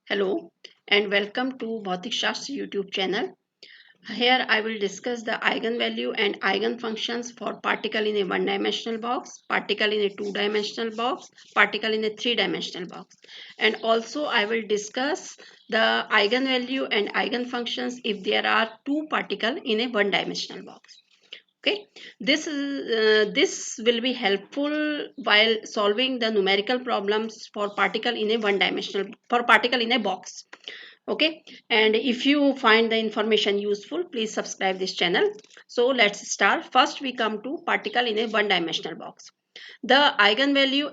Hello and welcome to Bhautik Shastra YouTube channel. Here I will discuss the eigenvalue and eigenfunctions for particle in a one-dimensional box, particle in a two-dimensional box, particle in a three-dimensional box. And also I will discuss the eigenvalue and eigenfunctions if there are two particles in a one-dimensional box. Okay, this will be helpful while solving the numerical problems for particle in a particle in a box. Okay, and if you find the information useful, please subscribe this channel. So let's start. First we come to particle in a one-dimensional box. The eigenvalue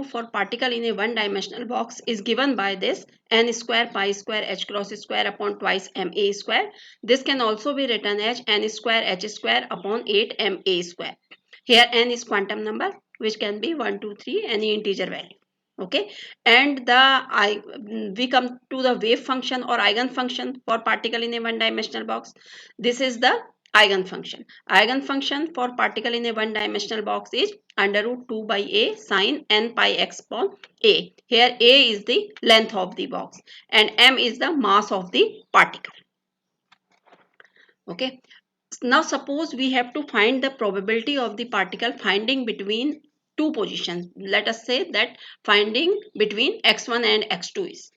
for particle in a one-dimensional box is given by this n square pi square h cross square upon twice ma square. This can also be written as n square h square upon 8 ma square. Here n is quantum number which can be 1, 2, 3 any integer value. Okay, and we come to the wave function or eigen function for particle in a one-dimensional box. This is the eigen function. Eigen function for particle in a one-dimensional box is under root 2 by a sine n pi x upon a. Here a is the length of the box and m is the mass of the particle. Okay. Now suppose we have to find the probability of the particle finding between two positions. Let us say that finding between x1 and x2 is.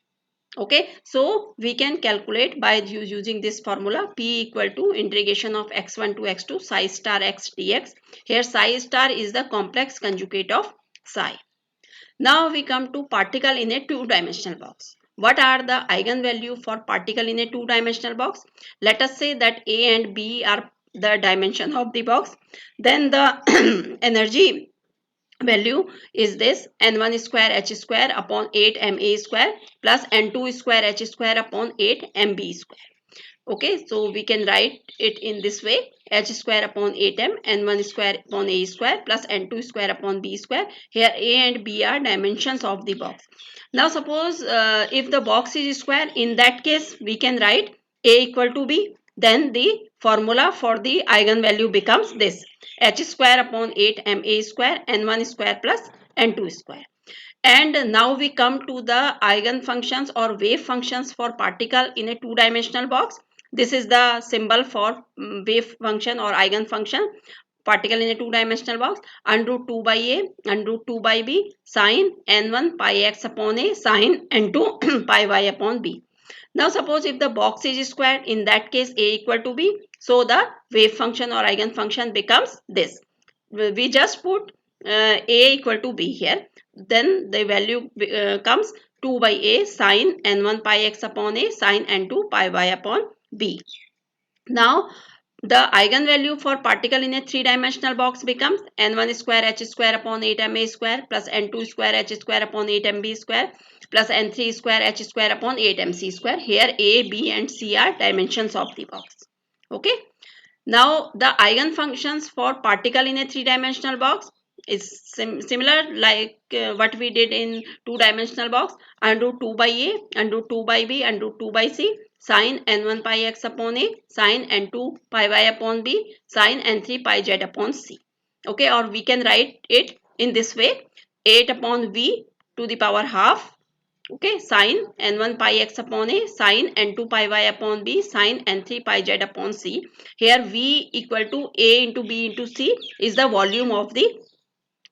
Okay, so we can calculate by using this formula p equal to integration of x1 to x2 psi star x dx. Here psi star is the complex conjugate of psi. Now we come to particle in a two-dimensional box. What are the eigenvalue for particle in a two-dimensional box? Let us say that A and B are the dimension of the box. Then the energy value is this n1 square h square upon 8 ma square plus n2 square h square upon 8 mb square. Okay, so we can write it in this way: h square upon 8m n1 square upon a square plus n2 square upon b square. Here a and b are dimensions of the box. Now suppose if the box is square, in that case we can write a equal to b. Then the formula for the eigenvalue becomes this: h square upon 8 ma square n1 square plus n2 square. And now we come to the eigen functions or wave functions for particle in a two-dimensional box. This is the symbol for wave function or eigen function particle in a two-dimensional box: under root 2 by a, under root 2 by b, sine n1 pi x upon a, sine n2 pi y upon b. Now suppose if the box is square, in that case a equal to b. So the wave function or eigen function becomes this. We just put a equal to b here. Then the value comes 2 by a sine n1 pi x upon a, sine n2 pi y upon b. Now the eigenvalue for particle in a three-dimensional box becomes n1 square h square upon 8 ma square plus n2 square h square upon 8 mb square plus n3 square h square upon 8 mc square. Here a, b and c are dimensions of the box. Okay. Now the eigen functions for particle in a three-dimensional box is similar like what we did in two-dimensional box: under root 2 by a, under root 2 by b, under root 2 by c, sine n1 pi x upon a, sine n2 pi y upon b, sine n3 pi z upon c. Okay, or we can write it in this way: 8 upon v to the power half. Okay, sine n1 pi x upon a, sine n2 pi y upon b, sine n3 pi z upon c. Here v equal to a into b into c is the volume of the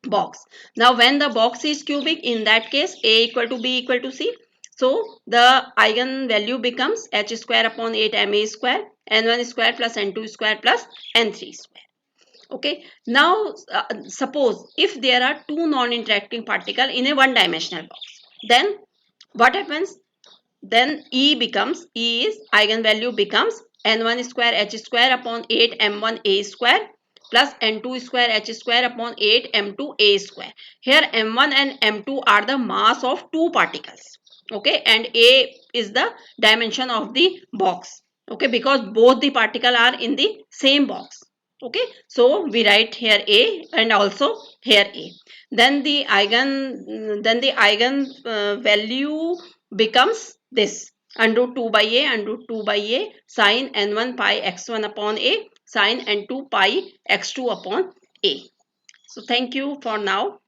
box. Now when the box is cubic, in that case a equal to b equal to c. So the eigen value becomes h square upon 8 ma square, n1 square plus n2 square plus n3 square. Okay, now suppose if there are two non-interacting particles in a one-dimensional box, then what happens? Then E is eigenvalue becomes n1 square h square upon 8 m1 a square plus n2 square h square upon 8 m2 a square. Here m1 and m2 are the mass of two particles. Okay, and a is the dimension of the box. Okay, because both the particle are in the same box. Okay, so we write here a and also here a. Then the eigen value becomes this: under root 2 by a, under root 2 by a, sine n1 pi x1 upon a, sine n2 pi x2 upon a. So thank you for now.